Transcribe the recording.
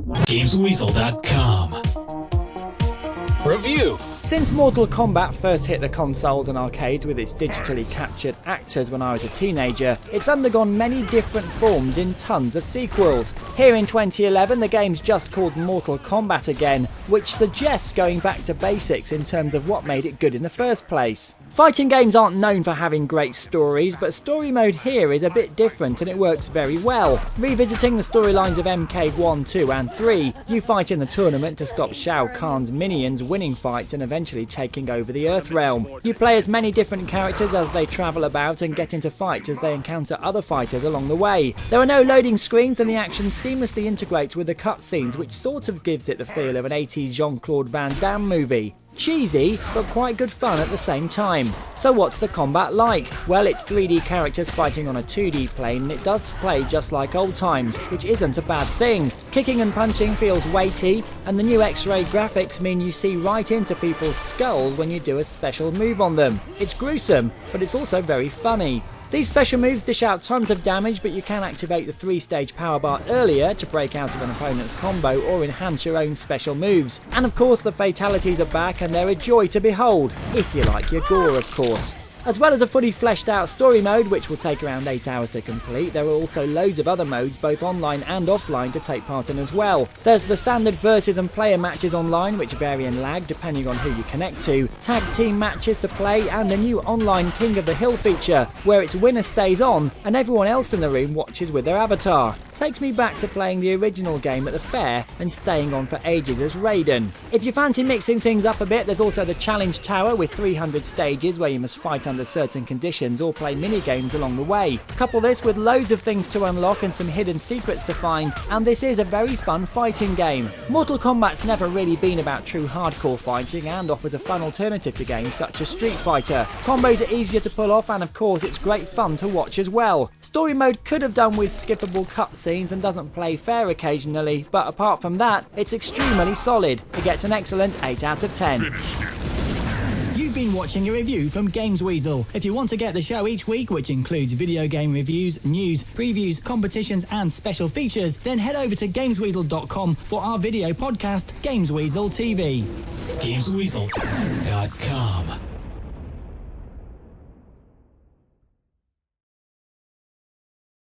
Gamesweasel.com. Review. Since Mortal Kombat first hit the consoles and arcades with its digitally captured actors when I was a teenager, it's undergone many different forms in tons of sequels. Here in 2011, the game's just called Mortal Kombat again, which suggests going back to basics in terms of what made it good in the first place. Fighting games aren't known for having great stories, but story mode here is a bit different and it works very well. Revisiting the storylines of MK1, 2 and 3, you fight in the tournament to stop Shao Kahn's minions winning fights and eventually taking over the Earth realm. You play as many different characters as they travel about and get into fights as they encounter other fighters along the way. There are no loading screens and the action seamlessly integrates with the cutscenes, which sort of gives it the feel of an 80s Jean-Claude Van Damme movie. Cheesy, but quite good fun at the same time. So what's the combat like? Well, it's 3D characters fighting on a 2D plane and it does play just like old times, which isn't a bad thing. Kicking and punching feels weighty, and the new X-ray graphics mean you see right into people's skulls when you do a special move on them. It's gruesome, but it's also very funny. These special moves dish out tons of damage, but you can activate the 3-stage power bar earlier to break out of an opponent's combo or enhance your own special moves. And of course the fatalities are back and they're a joy to behold, if you like your gore of course. As well as a fully fleshed out story mode, which will take around 8 hours to complete, there are also loads of other modes, both online and offline, to take part in as well. There's the standard versus and player matches online, which vary in lag depending on who you connect to, tag team matches to play, and the new online King of the Hill feature, where its winner stays on and everyone else in the room watches with their avatar. Takes me back to playing the original game at the fair and staying on for ages as Raiden. If you fancy mixing things up a bit, there's also the Challenge Tower with 300 stages where you must fight under certain conditions or play mini-games along the way. Couple this with loads of things to unlock and some hidden secrets to find, and this is a very fun fighting game. Mortal Kombat's never really been about true hardcore fighting and offers a fun alternative to games such as Street Fighter. Combos are easier to pull off and of course it's great fun to watch as well. Story mode could have done with skippable cutscenes and doesn't play fair occasionally, but apart from that, it's extremely solid. It gets an excellent 8 out of 10. You've been watching a review from Gamesweasel. If you want to get the show each week, which includes video game reviews, news, previews, competitions and special features, then head over to Gamesweasel.com for our video podcast, Gamesweasel TV. Gamesweasel.com.